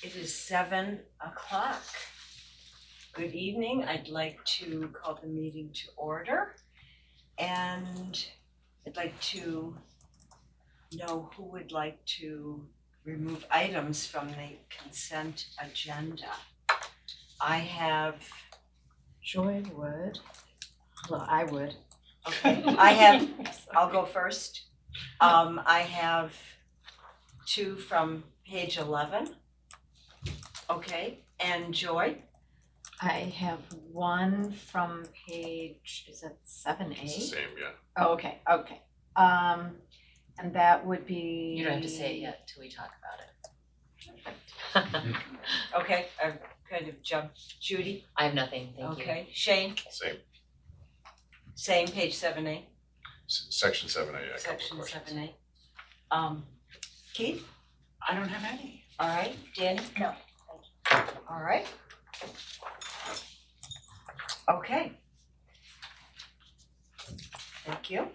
It is 7:00. Good evening. I'd like to call the meeting to order. And I'd like to know who would like to remove items from the consent agenda. I have, Joy would. Well, I would. okay, I'll go first. I have 2 from page 11. Okay, and Joy? I have 1 from page, is it 7A? It's the same, yeah. Oh, okay. And that would be. You don't have to say it yet till we talk about it. Okay, I've kind of jumped. Judy? I have nothing, thank you. Okay, Shane? Same, page 7A, Section 7A, yeah, a couple section of questions. 7A. Keith? I don't have any. All right, Danny? No. All right. Okay. Thank you.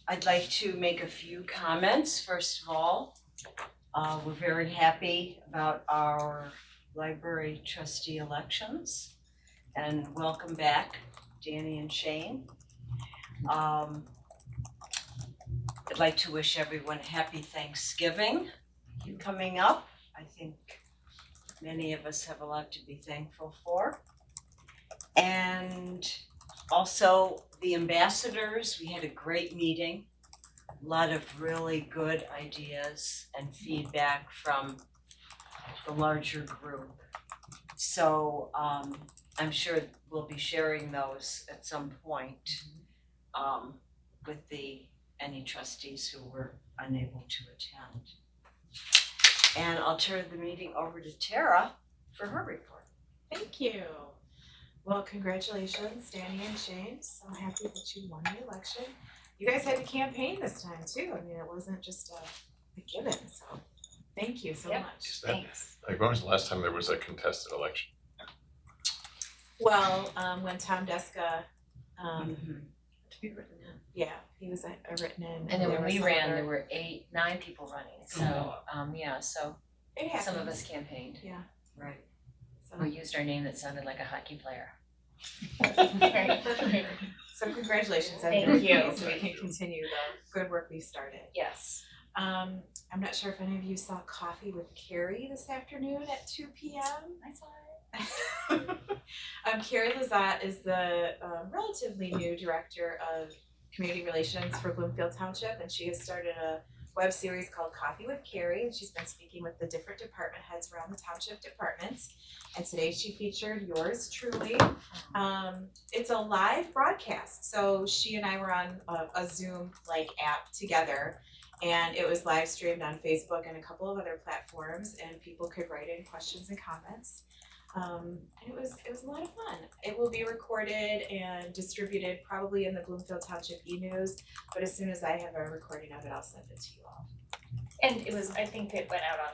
I'd like to make a few comments. First of all, we're very happy about our library trustee elections, and welcome back, Danny and Shane. I'd like to wish everyone a happy Thanksgiving coming up. I think many of us have a lot to be thankful for. And also the ambassadors, we had a great meeting, a lot of really good ideas and feedback from the larger group. So I'm sure we'll be sharing those at some point with any trustees who were unable to attend. And I'll turn the meeting over to Tara for her report. Thank you. Well, congratulations, Danny and Shane. So happy that you won the election. You guys had to campaign this time too. I mean, it wasn't just a given. So thank you so much. Is that, like, when was the last time there was a contested election? Well, when Tom Deska, To be written in. yeah, he was written in. And then when we was ran, other- there were 9 people running, so, yeah, so It happens. some of us campaigned. Yeah. Right. So. We used our name that sounded like a hockey player. So congratulations, Thank everybody, you. so we can continue the good work we started. Yes. I'm not sure if any of you saw Coffee with Carrie this afternoon at 2 p.m. I saw it. Carrie Lazat is the relatively new director of community relations for Bloomfield Township, and she has started a web series called Coffee with Carrie, and she's been speaking with the different department heads around the township departments. And today she featured yours truly. It's a live broadcast, so she and I were on a Zoom like app together, and it was live streamed on Facebook and a couple of other platforms, and people could write in questions and comments. And it was a lot of fun. It will be recorded and distributed probably in the Bloomfield Township e-news, but as soon as I have a recording of it, I'll send it to you all. And it was, I think it went out on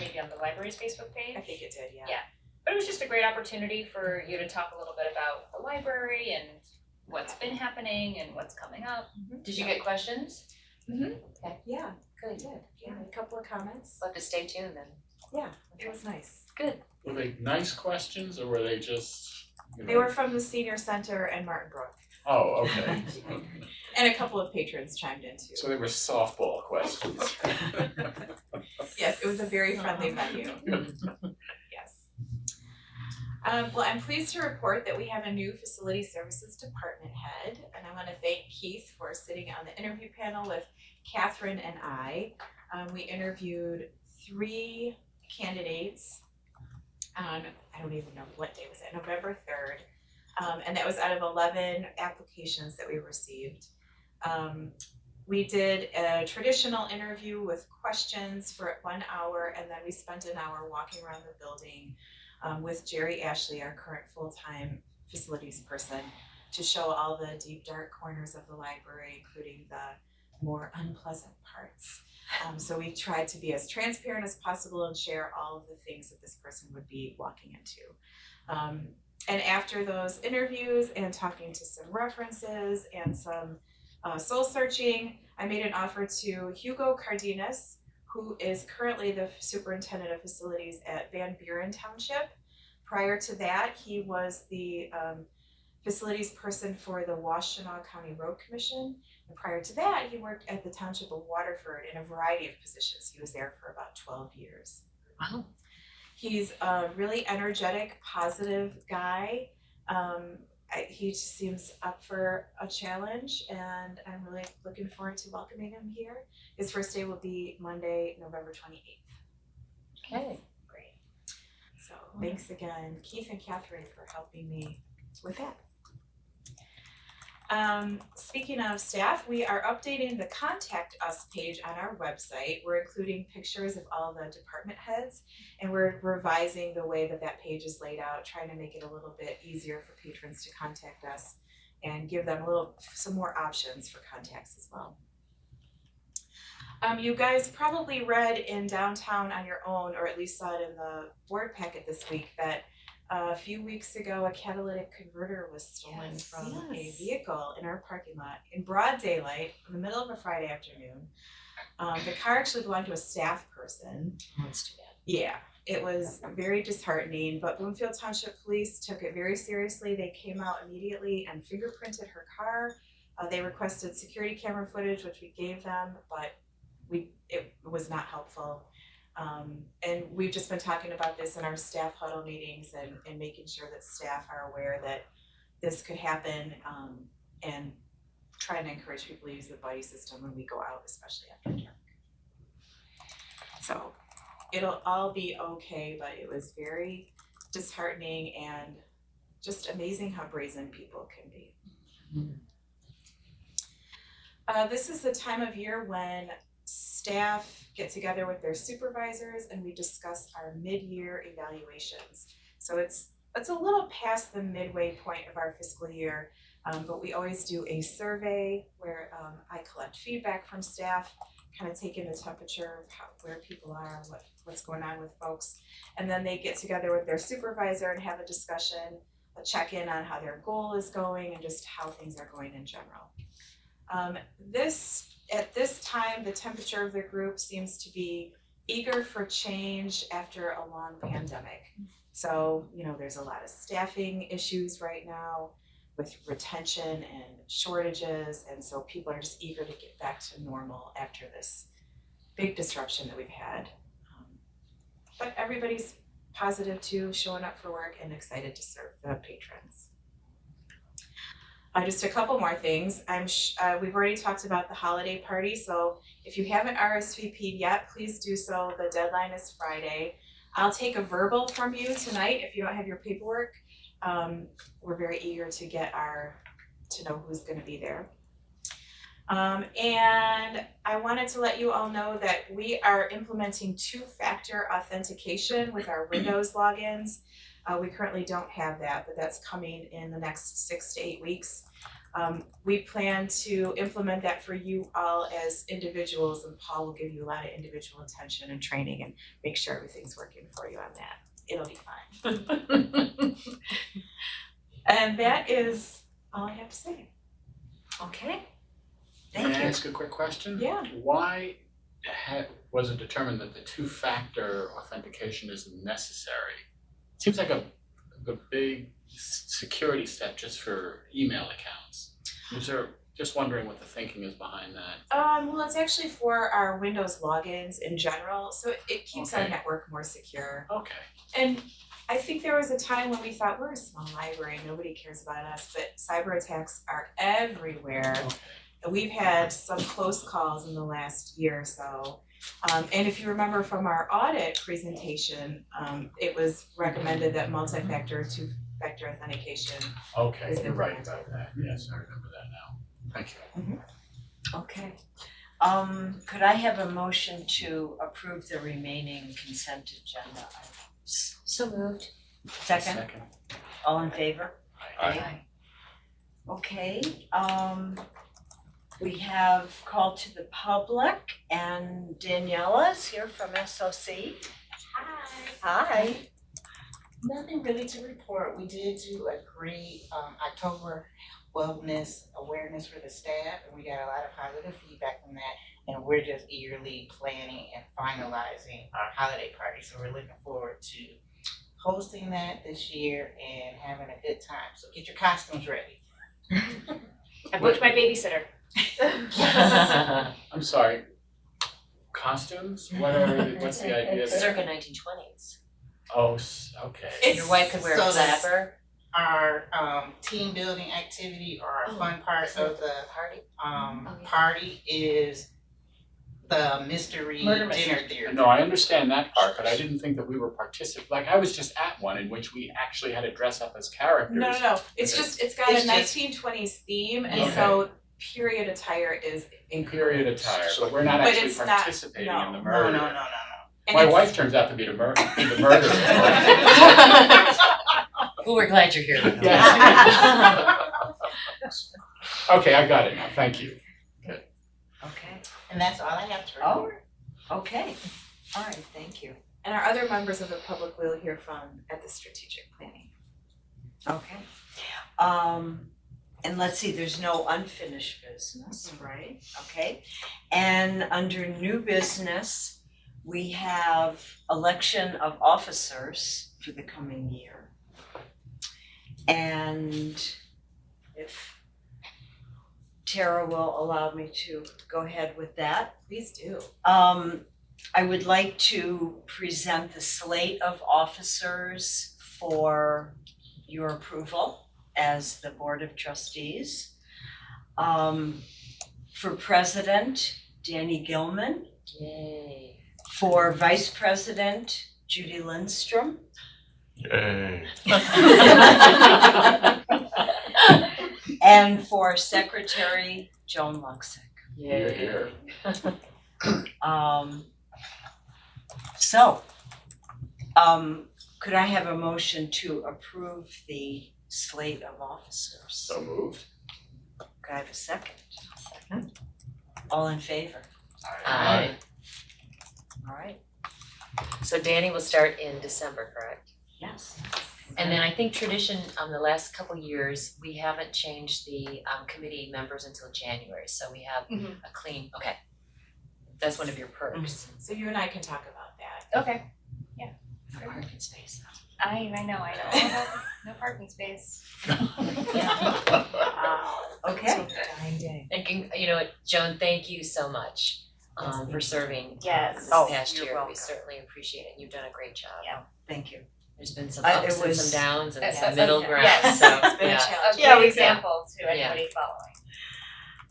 maybe on the library's Facebook page. I think it did, yeah. Yeah. But it was just a great opportunity for you to talk a little bit about the library and what's been happening and what's coming up. Did you get questions? Yeah, Good. did. Yeah, a couple of comments. We'll have to stay tuned then. Yeah, it was nice. Good. Were they nice questions or were they just, you know? They were from the senior center and Martin Brook. Oh, okay. And a couple of patrons chimed in too. So they were softball questions. Yes, it was a very friendly venue. Yes. Well, I'm pleased to report that we have a new facility services department head, and I want to thank Keith for sitting on the interview panel with Catherine and I. We interviewed 3 candidates on, I don't even know what day was it, November 3rd. And that was out of 11 applications that we received. We did a traditional interview with questions for 1 hour, and then we spent an hour walking around the building with Jerry Ashley, our current full-time facilities person, to show all the deep, dark corners of the library, including the more unpleasant parts. So we tried to be as transparent as possible and share all of the things that this person would be walking into. And after those interviews and talking to some references and some soul searching, I made an offer to Hugo Cardenas, who is currently the superintendent of facilities at Van Buren Township. Prior to that, he was the facilities person for the Washtenaw County Road Commission. And prior to that, he worked at the Township of Waterford in a variety of positions. He was there for about 12 years. Wow. He's a really energetic, positive guy. He just seems up for a challenge, and I'm really looking forward to welcoming him here. His first day will be Monday, November 28th. Okay. Great. So thanks again, Keith and Catherine, for helping me with that. Speaking of staff, we are updating the Contact Us page on our website. We're including pictures of all the department heads, and we're revising the way that that page is laid out, trying to make it a little bit easier for patrons to contact us and give them some more options for contacts as well. You guys probably read in Downtown on your own, or at least saw it in the board packet this week, that a few weeks ago, a catalytic converter was stolen from a vehicle in our parking lot in broad daylight in the middle of a Friday afternoon. The car actually belonged to a staff person. That's too bad. Yeah, it was very disheartening, but Bloomfield Township Police took it very seriously. They came out immediately and fingerprinted her car. They requested security camera footage, which we gave them, but it was not helpful. And we've just been talking about this in our staff huddle meetings and making sure that staff are aware that this could happen, and trying to encourage people to use the buddy system when we go out, especially after dark. So it'll all be okay, but it was very disheartening and just amazing how brazen people can be. This is the time of year when staff get together with their supervisors and we discuss our mid-year evaluations. So it's a little past the midway point of our fiscal year, but we always do a survey where I collect feedback from staff, kind of taking the temperature of where people are, what's going on with folks, and then they get together with their supervisor and have a discussion, a check-in on how their goal is going and just how things are going in general. At this time, the temperature of the group seems to be eager for change after a long pandemic. So, there's a lot of staffing issues right now with retention and shortages, and so people are just eager to get back to normal after this big disruption that we've had. But everybody's positive too, showing up for work and excited to serve the patrons. Just a couple more things. We've already talked about the holiday party, so if you haven't RSVP'd yet, please do so. The deadline is Friday. I'll take a verbal from you tonight if you don't have your paperwork. We're very eager to to know who's gonna be there. And I wanted to let you all know that we are implementing two-factor authentication with our Windows logins. We currently don't have that, but that's coming in the next 6 to 8 weeks. We plan to implement that for you all as individuals, and Paul will give you a lot of individual attention and training and make sure everything's working for you on that. It'll be fine. And that is all I have to say. Okay, May thank I you. ask a quick question? Yeah. Why was it determined that the two-factor authentication is necessary? Seems like a big security step just for email accounts. Just wondering what the thinking is behind that. Well, it's actually for our Windows logins in general, so it keeps our Okay. network more secure. Okay. And I think there was a time when we thought we're a small library, nobody cares about us, but cyber attacks are everywhere. Okay. We've had some close calls in the last year or so. And if you remember from our audit presentation, it was recommended that multi-factor, two-factor authentication. Okay, Is you're right implemented. about that. Yes, I remember that now. Thank you. Okay. Could I have a motion to approve the remaining consent agenda items? So moved. Second, all in favor? Aye. Okay, we have call to the public, and Daniela's here from SOC. Hi. Nothing really to report. We did agree October wellness awareness for the staff, and we got a lot of positive feedback from that. And we're just eagerly planning and finalizing our holiday party. So we're looking forward to hosting that this year and having a good time. So get your costumes ready. I booked my babysitter. I'm sorry. Costumes? What's the idea there? Circa 1920s. Oh, okay. Your wife could wear So a flapper. Our team building activity or our fun part of the Party. yeah. party is the mystery Murder dinner mystery. theater. No, I understand that part, but I didn't think that we were like, I was just at one in which we actually had to dress up as characters. No. It's just, it's got It's a just- 1920s theme, and Okay. so period attire is Period encouraged. attire, but we're not But actually it's not- participating in the No, murder. no. And My it's- wife turns out to be the murderer. Well, we're glad you're here. Okay, I got it now, thank you. Okay. And that's all I have to report. Okay. All right, thank you. And our other members of the public will hear from at the strategic planning. Okay. And let's see, there's no unfinished business, right? Okay. And under new business, we have election of officers for the coming year. And if Tara will allow me to go ahead with that. Please do. I would like to present the slate of officers for your approval as the Board of Trustees. For President, Danny Gilman. Yay. For Vice President, Judy Lindstrom. Yay. And for Secretary, Joan Luxick. You're here. Could I have a motion to approve the slate of officers? So moved. Could I have a second? Second. All in favor? Aye. All right, So Danny will start in December, correct? yes. And then I think tradition, the last couple years, we haven't changed the committee members until January, so we have Mhm. a clean, okay. That's one of your perks. So you and I can talk about that. Okay, No parking space. I know. No parking space. Okay, And you know what, Joan, thank you so much for serving Yes. this Oh, past you're year. welcome. We certainly appreciate it. You've done a great job. Yeah. thank you. There's been some It ups and was- some downs and Yes. some middle ground, Yes. so It's been a yeah. challenge. A Yeah, great we- example to Yeah. anybody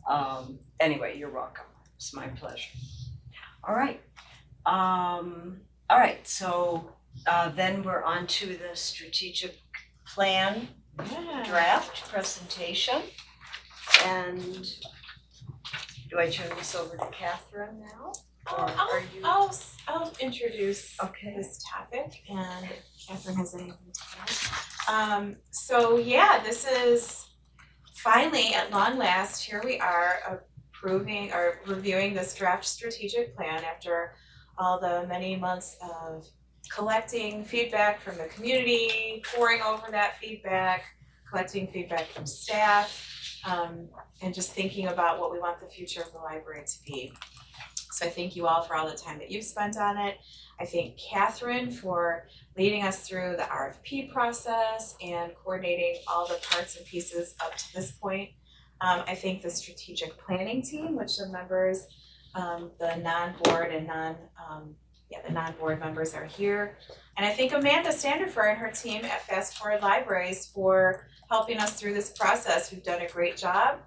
following. Anyway, you're welcome. It's my pleasure. All right. All right, so then we're on to the strategic plan draft presentation. And do I turn this over to Catherine now? Or are you? I'll introduce Okay. this topic, and if Catherine has anything to add. So yeah, this is finally, at long last, here we are approving or reviewing this draft strategic plan after all the many months of collecting feedback from the community, poring over that feedback, collecting feedback from staff, and just thinking about what we want the future of the library to be. So I thank you all for all the time that you've spent on it. I thank Catherine for leading us through the RFP process and coordinating all the parts and pieces up to this point. I thank the strategic planning team, which the members, the non-board and the non-board members are here. And I thank Amanda Standifer and her team at Fast Forward Libraries for helping us through this process. We've done a great job.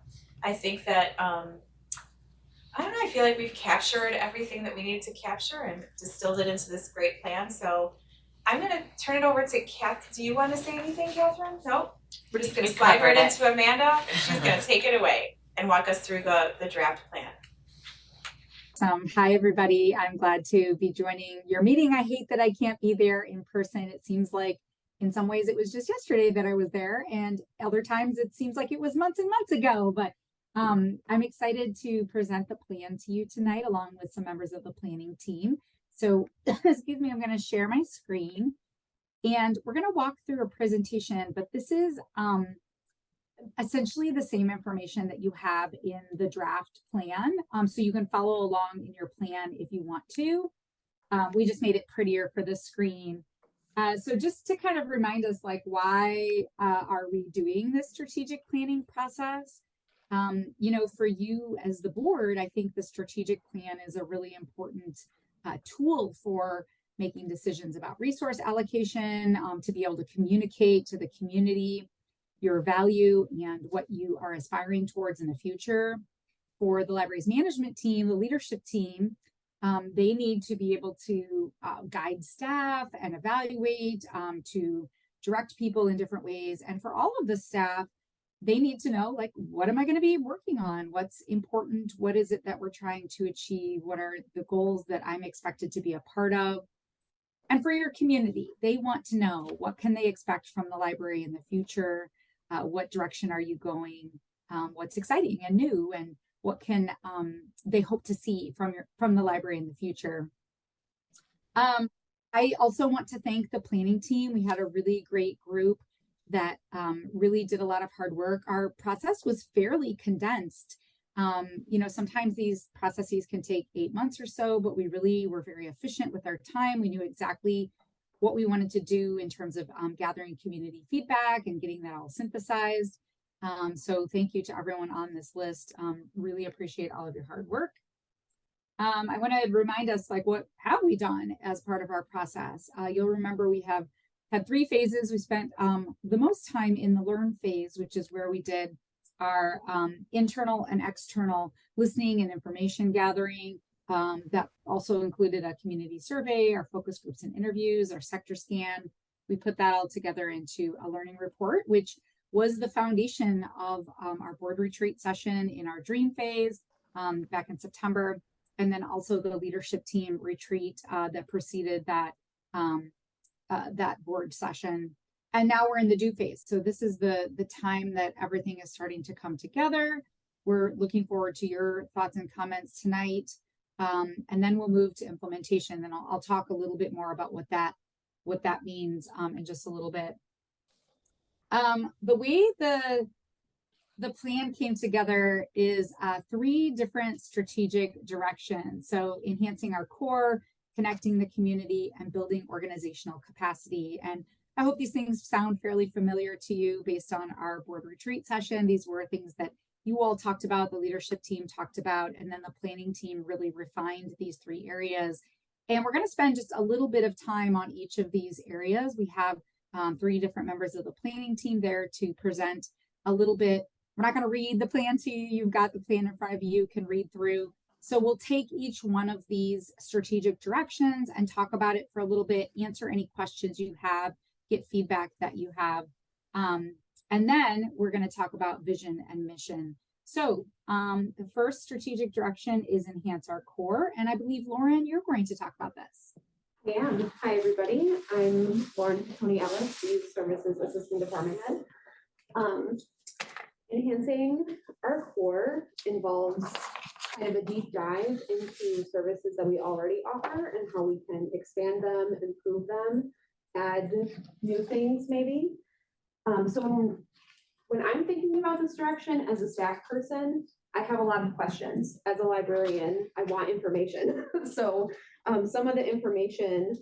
I think that, I don't know, I feel like we've captured everything that we needed to capture and distilled it into this great plan. So I'm gonna turn it over to Kath. Do you wanna say anything, Catherine? Nope? We're just gonna We slide right covered it. into Amanda, and she's gonna take it away and walk us through the draft plan. Hi, everybody. I'm glad to be joining your meeting. I hate that I can't be there in person. It seems like in some ways it was just yesterday that I was there, and other times it seems like it was months and months ago. But I'm excited to present the plan to you tonight along with some members of the planning team. So excuse me, I'm going to share my screen and we're going to walk through a presentation, but this is essentially the same information that you have in the draft plan. So you can follow along in your plan if you want to. We just made it prettier for the screen. So just to kind of remind us, like, why are we doing this strategic planning process? You know, for you as the board, I think the strategic plan is a really important tool for making decisions about resource allocation, to be able to communicate to the community your value and what you are aspiring towards in the future. For the library's management team, the leadership team, they need to be able to guide staff and evaluate, to direct people in different ways. And for all of the staff, they need to know, like, what am I going to be working on? What's important? What is it that we're trying to achieve? What are the goals that I'm expected to be a part of? And for your community, they want to know, what can they expect from the library in the future? What direction are you going? What's exciting and new? And what can they hope to see from the library in the future? I also want to thank the planning team. We had a really great group that really did a lot of hard work. Our process was fairly condensed. You know, sometimes these processes can take 8 months or so, but we really were very efficient with our time. We knew exactly what we wanted to do in terms of gathering community feedback and getting that all synthesized. So thank you to everyone on this list. Really appreciate all of your hard work. I want to remind us, like, what have we done as part of our process? You'll remember we have had 3 phases. We spent the most time in the learn phase, which is where we did our internal and external listening and information gathering. That also included a community survey, our focus groups and interviews, our sector scan. We put that all together into a learning report, which was the foundation of our board retreat session in our dream phase back in September. And then also the leadership team retreat that preceded that, that board session. And now we're in the do phase. So this is the time that everything is starting to come together. We're looking forward to your thoughts and comments tonight. And then we'll move to implementation. And I'll talk a little bit more about what that means in just a little bit. The way the plan came together is 3 different strategic directions. So enhancing our core, connecting the community, and building organizational capacity. And I hope these things sound fairly familiar to you based on our board retreat session. These were things that you all talked about, the leadership team talked about, and then the planning team really refined these 3 areas. And we're going to spend just a little bit of time on each of these areas. We have 3 different members of the planning team there to present a little bit. We're not going to read the plan to you. You've got the plan in front of you, can read through. So we'll take each one of these strategic directions and talk about it for a little bit, answer any questions you have, get feedback that you have. And then we're going to talk about vision and mission. So the first strategic direction is enhance our core. And I believe, Lauren, you're going to talk about this. Yeah. Hi, everybody. I'm Lauren Tony Ellis, Youth Services Assistant Department Head. Enhancing our core involves kind of a deep dive into services that we already offer and how we can expand them, improve them, add new things maybe. So when I'm thinking about this direction as a staff person, I have a lot of questions. As a librarian, I want information. So some of the information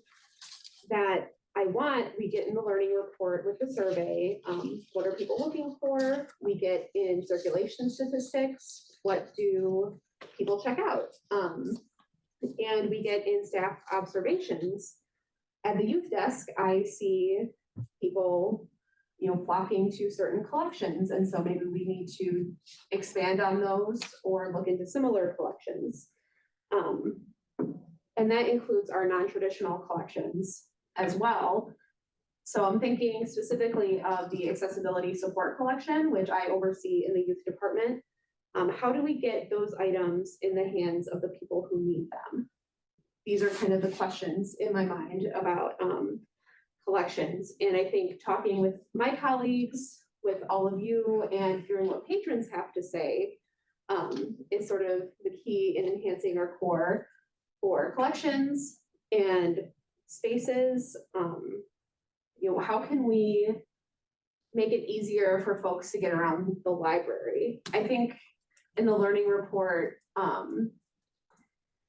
that I want, we get in the learning report with the survey. What are people looking for? We get in circulation statistics. What do people check out? And we get in staff observations. At the youth desk, I see people, flocking to certain collections. And so maybe we need to expand on those or look into similar collections. And that includes our non-traditional collections as well. So I'm thinking specifically of the accessibility support collection, which I oversee in the youth department. How do we get those items in the hands of the people who need them? These are kind of the questions in my mind about collections. And I think talking with my colleagues, with all of you, and hearing what patrons have to say is sort of the key in enhancing our core for collections and spaces. How can we make it easier for folks to get around the library. I think in the learning report,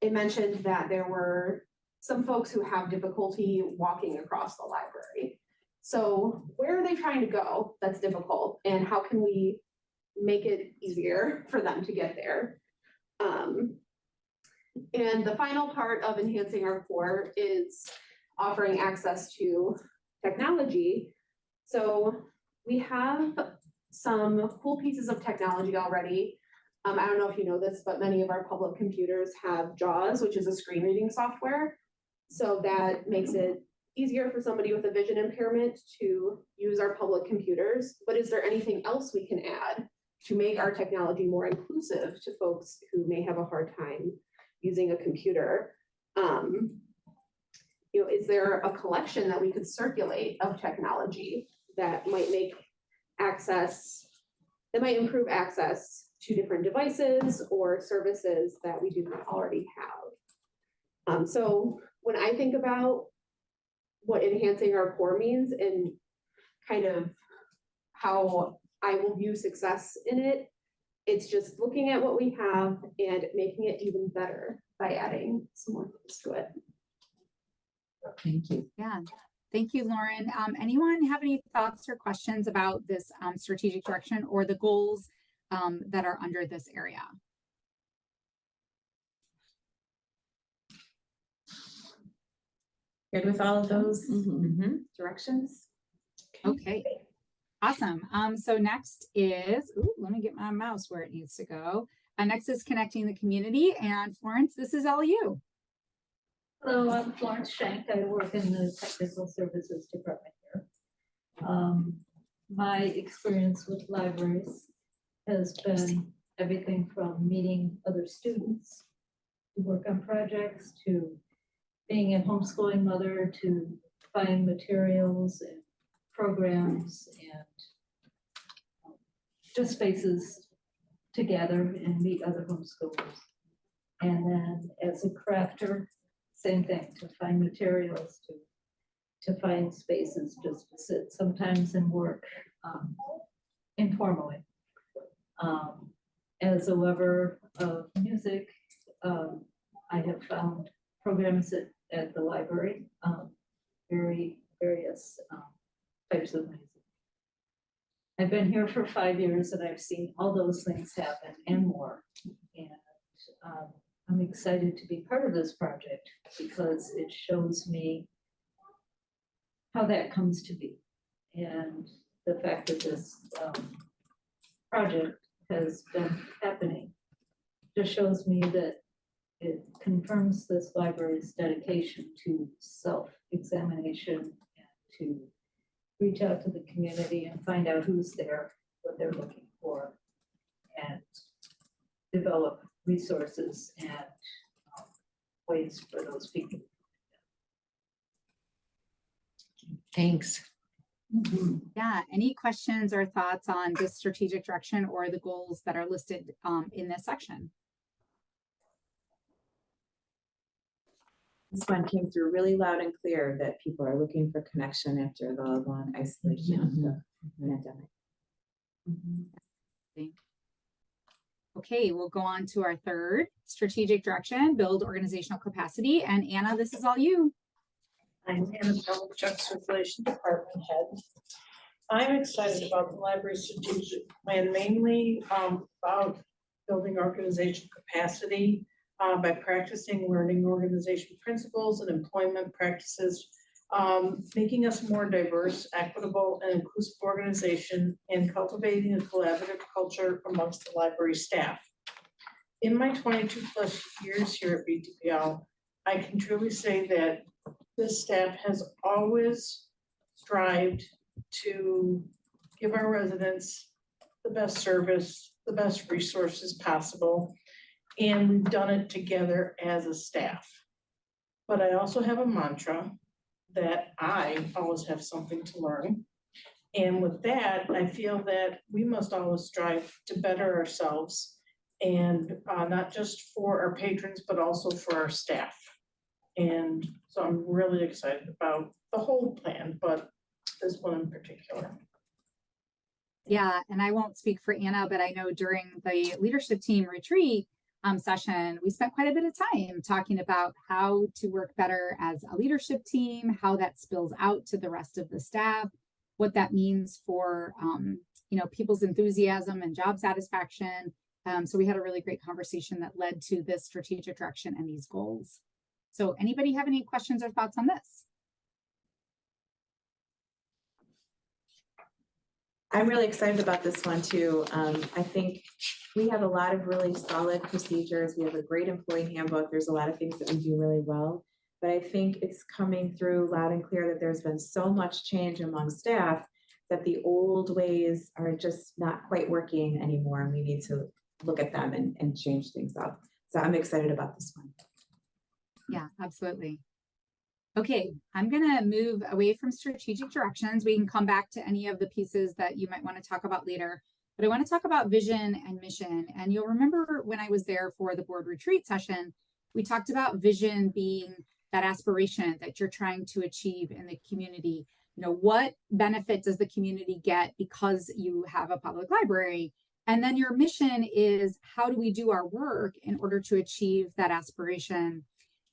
it mentioned that there were some folks who have difficulty walking across the library. So where are they trying to go that's difficult, and how can we make it easier for them to get there? And the final part of enhancing our core is offering access to technology. So we have some cool pieces of technology already. I don't know if you know this, but many of our public computers have JAWS, which is a screen reading software. So that makes it easier for somebody with a vision impairment to use our public computers. But is there anything else we can add to make our technology more inclusive to folks who may have a hard time using a computer? Is there a collection that we could circulate of technology that might make access, that might improve access to different devices or services that we do not already have? So when I think about what enhancing our core means and kind of how I will view success in it, it's just looking at what we have and making it even better by adding some more things to it. Thank you. Yeah. Thank you, Lauren. Anyone have any thoughts or questions about this strategic direction or the goals that are under this area? Good with all of those directions? Okay. Awesome. So next is, let me get my mouse where it needs to go. Next is connecting the community, and Florence, this is all you. Hello, I'm Florence Shank. I work in the Technical Services Department here. My experience with libraries has been everything from meeting other students to work on projects, to being a homeschooling mother, to find materials and programs and just spaces to gather and meet other homeschoolers. And then as a crafter, same thing, to find materials, to find spaces just to sit sometimes and work informally. As a lover of music, I have found programs at the library, various types of music. I've been here for 5 years and I've seen all those things happen and more. And I'm excited to be part of this project because it shows me how that comes to be. And the fact that this project has been happening just shows me that it confirms this library's dedication to self-examination and to reach out to the community and find out who's there, what they're looking for, and develop resources and ways for those people. Thanks. Yeah, any questions or thoughts on this strategic direction or the goals that are listed in this section? This one came through really loud and clear that people are looking for connection after the long isolation of the pandemic. Okay, we'll go on to our third strategic direction, build organizational capacity. And Anna, this is all you. I'm Anna Pelchuk's Relation Department Head. I'm excited about the library strategic plan, mainly about building organizational capacity by practicing learning organization principles and employment practices, making us more diverse, equitable, and inclusive organization, and cultivating a collaborative culture amongst the library staff. In my 22 plus years here at BTPL, I can truly say that this staff has always strived to give our residents the best service, the best resources possible, and we've done it together as a staff. But I also have a mantra that I always have something to learn. And with that, I feel that we must always strive to better ourselves, and not just for our patrons, but also for our staff. And so I'm really excited about the whole plan, but this one in particular. Yeah, and I won't speak for Anna, but I know during the leadership team retreat session, we spent quite a bit of time talking about how to work better as a leadership team, how that spills out to the rest of the staff, what that means for people's enthusiasm and job satisfaction. So we had a really great conversation that led to this strategic direction and these goals. So anybody have any questions or thoughts on this? I'm really excited about this one too. I think we have a lot of really solid procedures. We have a great employee handbook. There's a lot of things that we do really well. But I think it's coming through loud and clear that there's been so much change among staff that the old ways are just not quite working anymore. And we need to look at them and change things up. So I'm excited about this one. Yeah, absolutely. Okay, I'm gonna move away from strategic directions. We can come back to any of the pieces that you might want to talk about later, but I want to talk about vision and mission. And you'll remember when I was there for the board retreat session, we talked about vision being that aspiration that you're trying to achieve in the community. You know, what benefit does the community get because you have a public library? And then your mission is, how do we do our work in order to achieve that aspiration?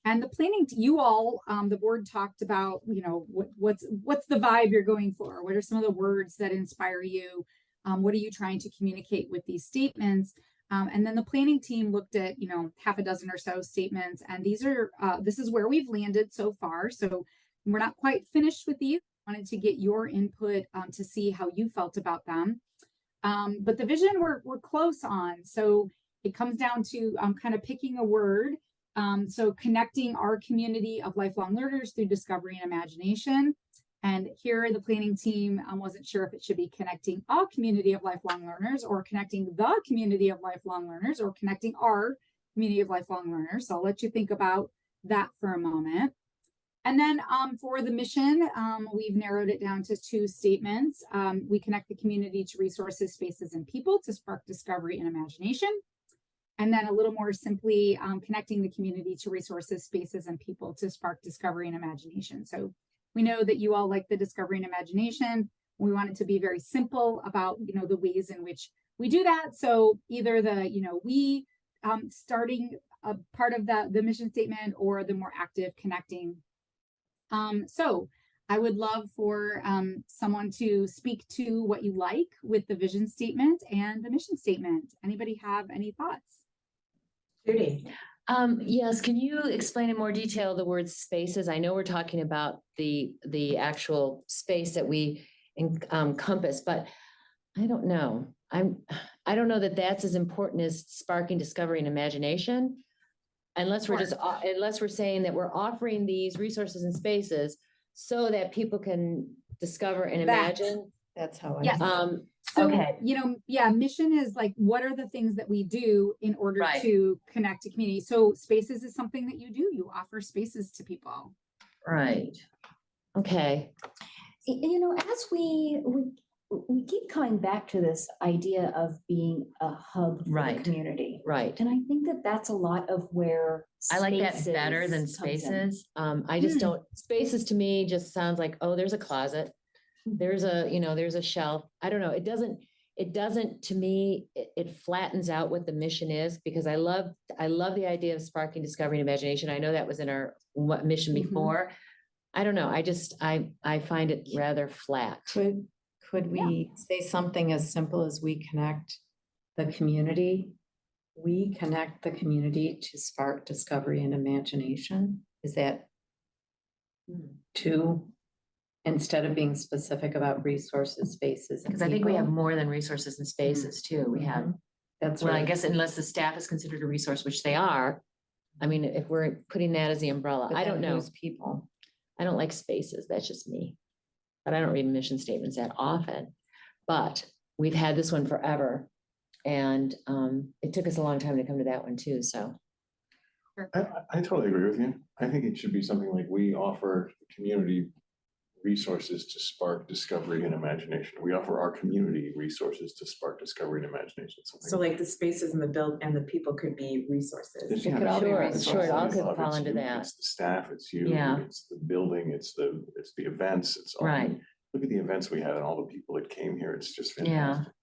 And the planning, you all, the board talked about, you know, what's the vibe you're going for? What are some of the words that inspire you? What are you trying to communicate with these statements? And then the planning team looked at, you know, half a dozen or so statements, and these are, this is where we've landed so far. So we're not quite finished with these. I wanted to get your input to see how you felt about them. But the vision we're close on. So it comes down to kind of picking a word. So connecting our community of lifelong learners through discovery and imagination. And here the planning team wasn't sure if it should be connecting a community of lifelong learners or connecting the community of lifelong learners or connecting our community of lifelong learners. So I'll let you think about that for a moment. And then for the mission, we've narrowed it down to 2 statements. We connect the community to resources, spaces, and people to spark discovery and imagination. And then a little more simply, connecting the community to resources, spaces, and people to spark discovery and imagination. So we know that you all like the discovery and imagination. We want it to be very simple about, you know, the ways in which we do that. So either the, you know, we starting a part of the mission statement or the more active connecting. So I would love for someone to speak to what you like with the vision statement and the mission statement. Anybody have any thoughts? Judy. Yes, can you explain in more detail the word spaces? I know we're talking about the actual space that we encompass, but I don't know. I don't know that that's as important as sparking discovery and imagination. Unless we're saying that we're offering these resources and spaces so that people can discover and imagine. That's how I. Yes. So, Okay. you know, yeah, mission is like, what are the things that we do in order Right. to connect to community? So spaces is something that you do. You offer spaces to people. Right. Okay. You know, as we keep coming back to this idea of being a hub for Right. the community. Right. And I think that that's a lot of where I like that better than spaces comes in. spaces. I just don't, spaces to me just sounds like, oh, there's a closet. There's a shelf. I don't know. It doesn't to me, it flattens out what the mission is, because I love the idea of sparking discovery and imagination. I know that was in our mission before. I don't know. I find it rather flat. Could we say something as simple as we connect the community? We connect the community to spark discovery and imagination. Is that too, instead of being specific about resources, spaces? Because I think we have more than resources and spaces too. We have, That's well, I right. guess unless the staff is considered a resource, which they are. I mean, if we're putting that as the umbrella, But I don't then know. who's people. I don't like spaces. That's just me. But I don't read mission statements that often. But we've had this one forever. And it took us a long time to come to that one too, so. I totally agree with you. I think it should be something like, we offer the community resources to spark discovery and imagination. We offer our community resources to spark discovery and imagination. So like the spaces and the people could be resources. It's- It could all be Sure, resources. sure, it all it's could love, fall it's into you, that. It's the staff, it's you, Yeah. it's the building, it's the events, it's all. Right. look at the events we had and all the people that came here. It's just Yeah. fantastic.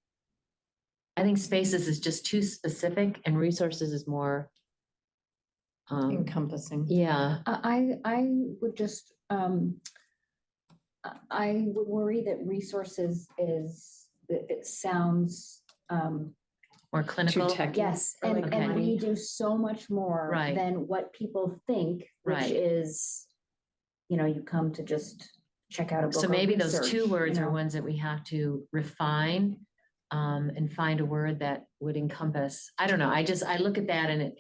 I think spaces is just too specific and resources is more. Encompassing. Yeah, I would just, I would worry that resources it sounds, more clinical. techy. yes, Or and, like and money. we do so much more Right. than what people think, which Right. is, you come to just check out a book So or maybe those research, two words you are know. ones that we have to refine and find a word that would encompass. I don't know. I look at that and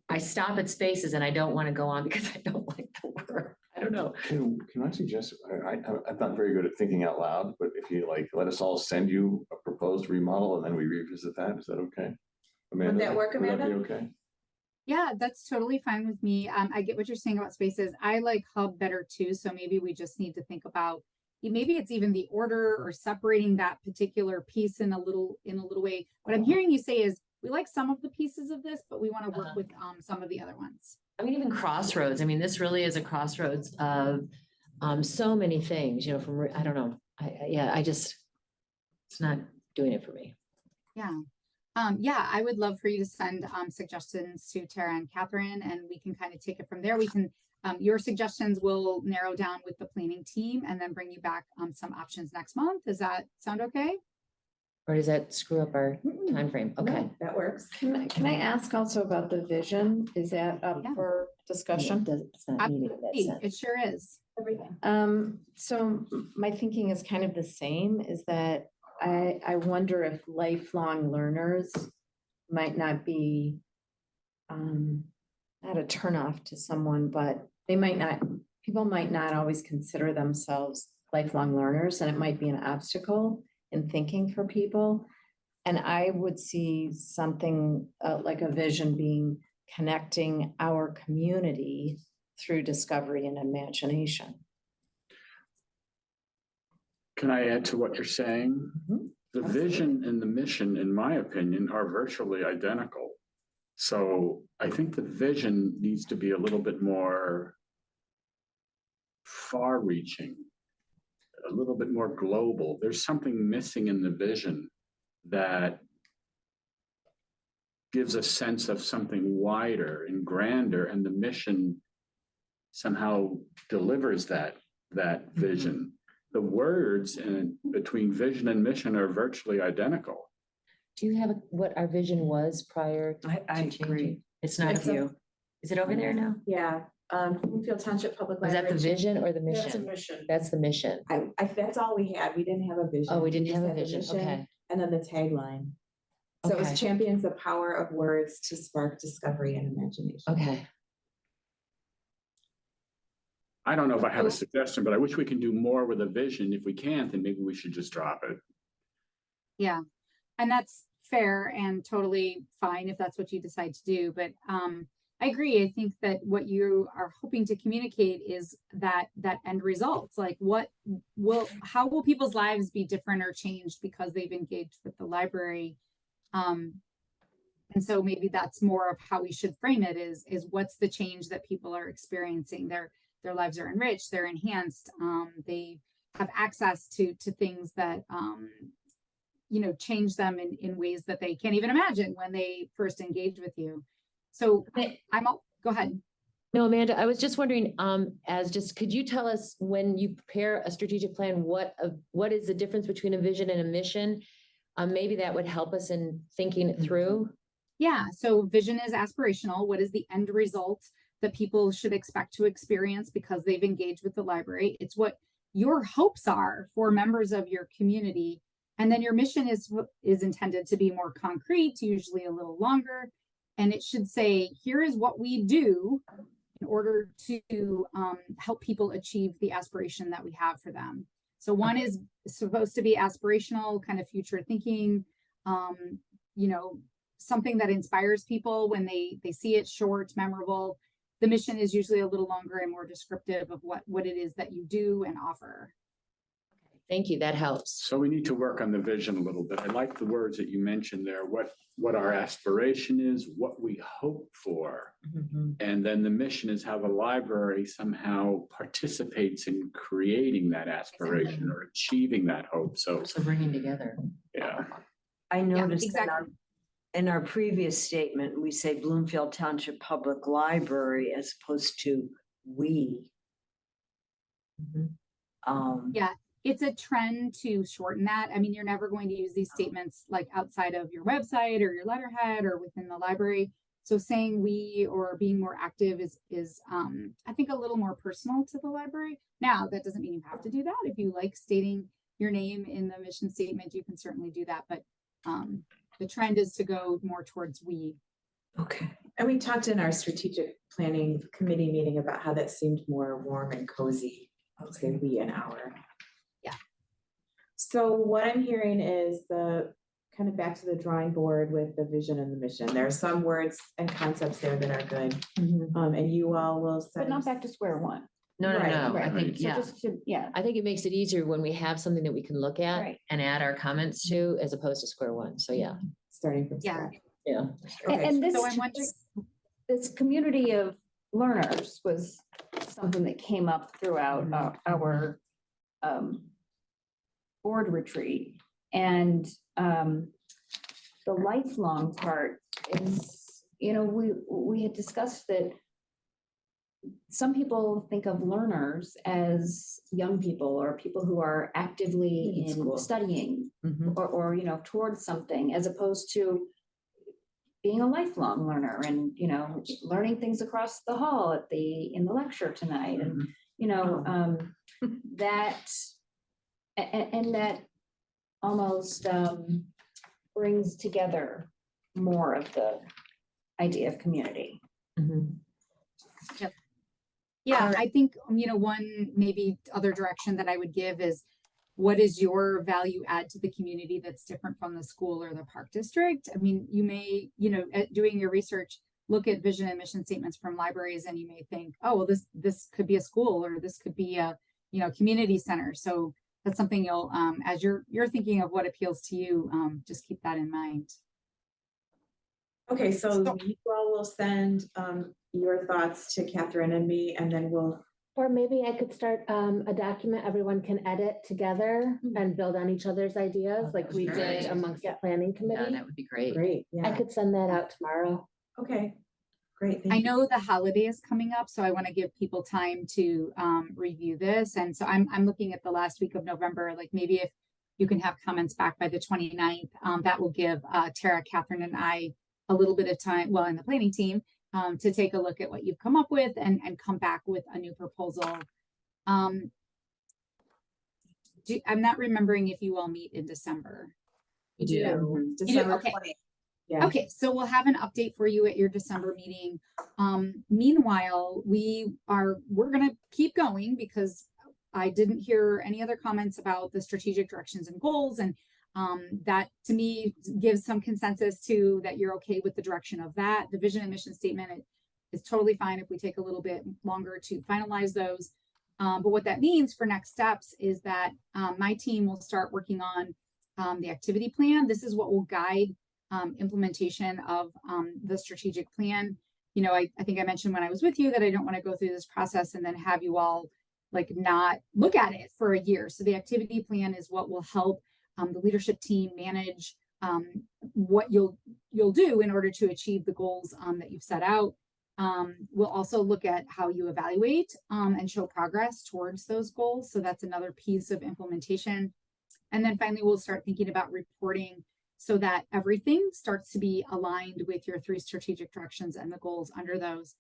I stop at spaces and I don't want to go on because I don't like the word. I don't know. Can I suggest, I'm not very good at thinking out loud, but if you like, let us all send you a proposed remodel and then we revisit that, is that okay? Amanda, that work, would that be Amanda? okay? Yeah, that's totally fine with me. I get what you're saying about spaces. I like hub better too, so maybe we just need to think about, maybe it's even the order or separating that particular piece in a little way. What I'm hearing you say is, we like some of the pieces of this, but we want to work with some of the other ones. I mean, even crossroads. I mean, this really is a crossroads of so many things, from, I don't know. It's not doing it for me. Yeah. Yeah, I would love for you to send suggestions to Tara and Catherine, and we can kind of take it from there. We can, your suggestions will narrow down with the planning team and then bring you back some options next month. Does that sound okay? Or does that screw up our timeframe? Okay. That works. Can I ask also about the vision? Is that up Yeah. for discussion? It's not needed in that Absolutely, sense. it sure is. Everything. So my thinking is kind of the same, is that I wonder if lifelong learners might not be not a turnoff to someone, but people might not always consider themselves lifelong learners, and it might be an obstacle in thinking for people. And I would see something like a vision being connecting our community through discovery and imagination. Can I add to what you're saying? Mhm. The vision and the mission, in my opinion, are virtually identical. So I think the vision needs to be a little bit more far-reaching, a little bit more global. There's something missing in the vision that gives a sense of something wider and grander, and the mission somehow delivers that vision. The words between vision and mission are virtually identical. Do you have what our vision was prior to I changing? agree. It's not It's of a- you. Is it over there now? Yeah, Bloomfield Township Public Was that Library. the vision or the That's a mission? mission. That's the mission. That's all we had. We didn't have a vision. Oh, we didn't just have a had the vision. mission Okay. And then the tagline. So it Okay. was champions the power of words to spark discovery and imagination. Okay. I don't know if I have a suggestion, but I wish we can do more with a vision. If we can't, then maybe we should just drop it. Yeah, and that's fair and totally fine if that's what you decide to do. But I agree. I think that what you are hoping to communicate is that end result. Like, how will people's lives be different or changed because they've engaged with the library? And so maybe that's more of how we should frame it, is what's the change that people are experiencing. Their lives are enriched, they're enhanced, they have access to things that change them in ways that they can't even imagine when they first engage with you. So go ahead. No, Amanda, I was just wondering, could you tell us, when you prepare a strategic plan, what is the difference between a vision and a mission? Maybe that would help us in thinking it through. Yeah, so vision is aspirational. What is the end result that people should expect to experience because they've engaged with the library? It's what your hopes are for members of your community. And then your mission is intended to be more concrete, usually a little longer. And it should say, here is what we do in order to help people achieve the aspiration that we have for them. So one is supposed to be aspirational, kind of future thinking, something that inspires people when they see it, short, memorable. The mission is usually a little longer and more descriptive of what it is that you do and offer. Thank you, that helps. So we need to work on the vision a little bit. I like the words that you mentioned there, what our aspiration is, what we hope for. And then the mission is how the library somehow participates in creating that aspiration or achieving that hope. So, So bringing together. yeah. I noticed that exactly. in our previous statement, we say Bloomfield Township Public Library as opposed to we. Yeah, it's a trend to shorten that. I mean, you're never going to use these statements like outside of your website or your letterhead or within the library. So saying we or being more active is I think a little more personal to the library. Now, that doesn't mean you have to do that. If you like stating your name in the mission statement, you can certainly do that. But the trend is to go more towards we. Okay. And we talked in our strategic planning committee meeting about how that seemed more warm and cozy. I'll say we an hour. Yeah. So what I'm hearing is the kind of back to the drawing board with the vision and the mission. There are some words and concepts there that are good. And you all will But send. not back to square one. No, Right, I right. think, So yeah. just to, yeah, I think it makes it easier when we have something that we can look at Right. and add our comments to, as opposed to square one. So yeah, Starting from Yeah. scratch. yeah. Okay. and this, So I'm wondering, this community of learners was something that came up throughout our board retreat. And the lifelong part is, you know, we had discussed that some people think of learners as young people or people who are actively in studying or, you know, towards something, as opposed to being a lifelong learner and, you know, learning things across the hall in the lecture tonight. And, you know, that, and that almost brings together more of the idea of community. yeah, I think, you know, one maybe other direction that I would give is what is your value add to the community that's different from the school or the park district? I mean, you may, you know, doing your research, look at vision and mission statements from libraries and you may think, oh, well, this could be a school or this could be a, you know, community center. So that's something you'll, as you're thinking of what appeals to you, just keep that in mind. Okay, so you all will send your thoughts to Catherine and me, and then we'll. Or maybe I could start a document everyone can edit together and build on each other's ideas like we did amongst the planning Yeah, committee. that would be great. Great, I yeah. could send that out tomorrow. Okay, great. Thank I you. know the holiday is coming up, so I want to give people time to review this. And so I'm looking at the last week of November, like maybe if you can have comments back by the 29th, that will give Tara, Catherine, and I a little bit of time, well, in the planning team, to take a look at what you've come up with and come back with a new proposal. I'm not remembering if you all meet in December. You do. You do? December Okay. 20th. Yeah. Okay, so we'll have an update for you at your December meeting. Meanwhile, we're gonna keep going because I didn't hear any other comments about the strategic directions and goals, and that to me gives some consensus to that you're okay with the direction of that. The vision and mission statement is totally fine if we take a little bit longer to finalize those. But what that means for next steps is that my team will start working on the activity plan. This is what will guide implementation of the strategic plan. You know, I think I mentioned when I was with you that I don't want to go through this process and then have you all like not look at it for a year. So the activity plan is what will help the leadership team manage what you'll do in order to achieve the goals that you've set out. We'll also look at how you evaluate and show progress towards those goals. So that's another piece of implementation. And then finally, we'll start thinking about reporting so that everything starts to be aligned with your 3 strategic directions and the goals under those.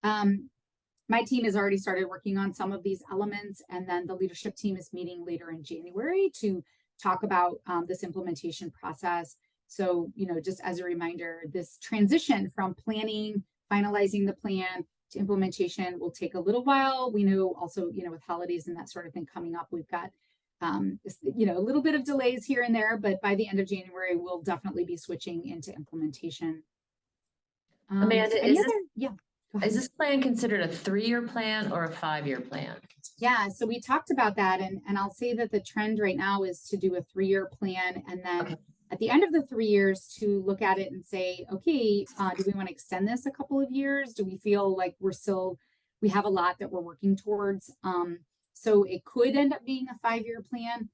My team has already started working on some of these elements, and then the leadership team is meeting later in January to talk about this implementation process. So, you know, just as a reminder, this transition from planning, finalizing the plan to implementation will take a little while. We know also, you know, with holidays and that sort of thing coming up, we've got you know, a little bit of delays here and there, but by the end of January, we'll definitely be switching into implementation. Amanda, so is yeah. Is this plan considered a 3-year plan or a 5-year plan? Yeah, so we talked about that and I'll say that the trend right now is to do a 3-year plan and then Okay. at the end of the 3 years to look at it and say, okay, do we want to extend this a couple of years? Do we feel like we have a lot that we're working towards? So it could end up being a 5-year plan.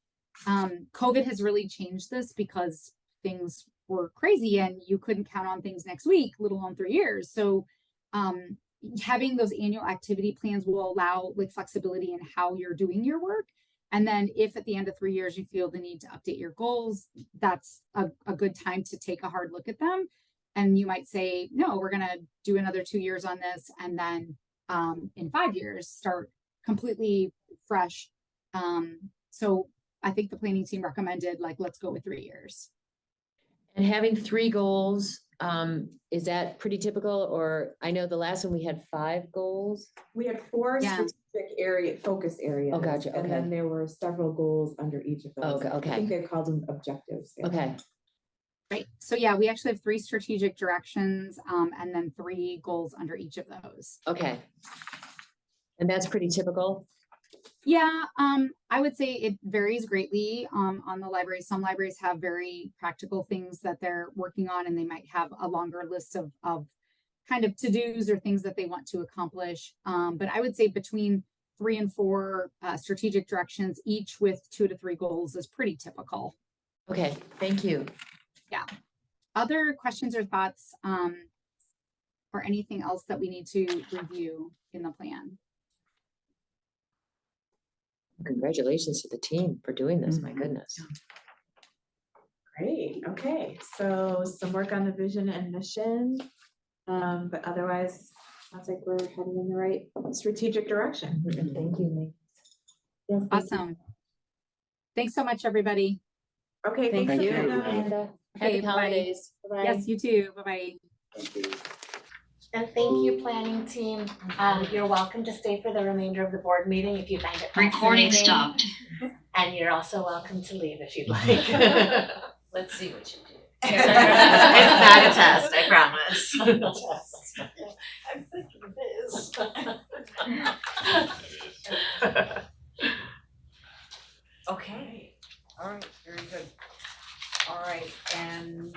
COVID has really changed this because things were crazy and you couldn't count on things next week, let alone 3 years. So having those annual activity plans will allow like flexibility in how you're doing your work. And then if at the end of 3 years you feel the need to update your goals, that's a good time to take a hard look at them. And you might say, no, we're going to do another 2 years on this. And then in 5 years, start completely fresh. So I think the planning team recommended like, let's go with 3 years. And having 3 goals, is that pretty typical? Or I know the last one we had 5 goals. We had 4 Yeah. strategic focus areas. Oh, gotcha, And okay. then there were several goals under each of those. Okay, I think they called them objectives. yeah. Okay. Right. So yeah, we actually have 3 strategic directions and then 3 goals under each of those. Okay. And that's pretty typical? Yeah, I would say it varies greatly on the library. Some libraries have very practical things that they're working on, and they might have a longer list of kind of to-dos or things that they want to accomplish. But I would say between 3 and 4 strategic directions, each with 2 to 3 goals is pretty typical. Okay, thank you. Yeah. Other questions or thoughts or anything else that we need to review in the plan? Congratulations to the team for doing this, my goodness. Great, okay, so some work on the vision and mission. But otherwise, sounds like we're heading in the right strategic direction. Thank you, Nate. Yes, thank you. Awesome. Thanks so much, everybody. Okay, Thank thanks. you. Amanda. Happy Okay, bye-bye. holidays. Yes, you too. Bye-bye. And thank you, planning team. You're welcome to stay for the remainder of the board meeting if you find it Recording fascinating. stopped. And you're also welcome to leave if you'd like. Let's see what you do. It's not a test, I promise. I'm thinking this. Okay, all right, very good. All right, and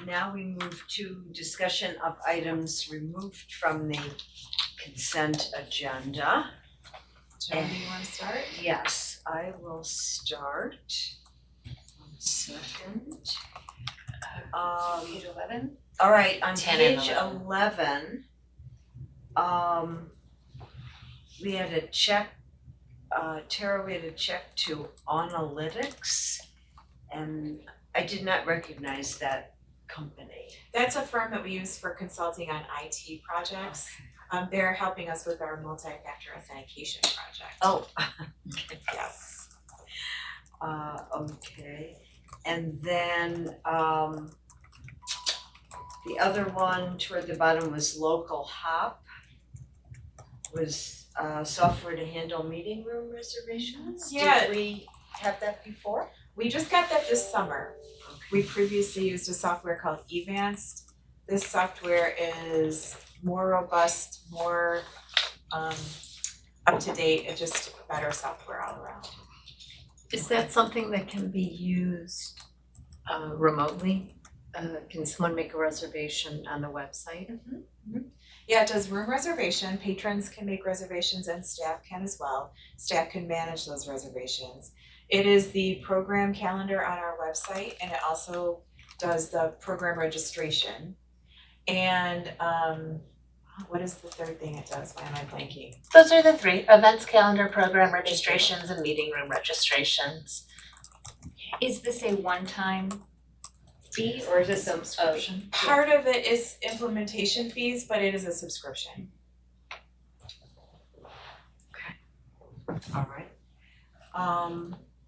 now we move to discussion of items removed from the consent agenda. Joan, do you wanna start? Yes, I will start. 1 second. Page 11? All right, on 10 and page 11. 11, we had a check, Tara, we had a check to Analytics, and I did not recognize that company. That's a firm that we use for consulting on IT projects. They're helping us with our multi-factor authentication project. Oh, Yes. okay, and then, the other one toward the bottom was Local Hop, was, software to handle meeting room reservations. Yeah. Did we have that before? We just got that this summer. We previously used a software called Evanced. This software is more robust, more up to date, and just better software all around. Is that something that can be used remotely? Can someone make a reservation on the website? Yeah, it does room reservation. Patrons can make reservations and staff can as well. Staff can manage those reservations. It is the program calendar on our website, and it also does the program registration. And what is the third thing it does? Why am I blanking? Those are the 3, events calendar, program registrations, and meeting room registrations. Is this a one-time fee or is this a subscription? Part of it is implementation fees, but it is a subscription. All right.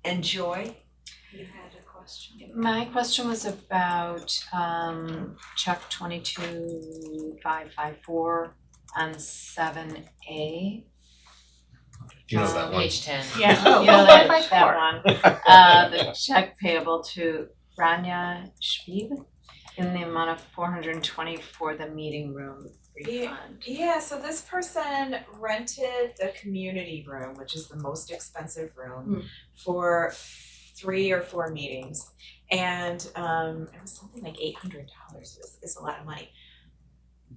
And Joy, you had a question? My question was about check 22554 on 7A. You know that one. Page 10. Yeah. Oh, You know that that one. The check payable to Rania Schwieb in the amount of 420 for the meeting room. refund? Yeah, so this person rented the community room, which is the most expensive room, for 3 or 4 meetings. And it was something like $800 is a lot of money.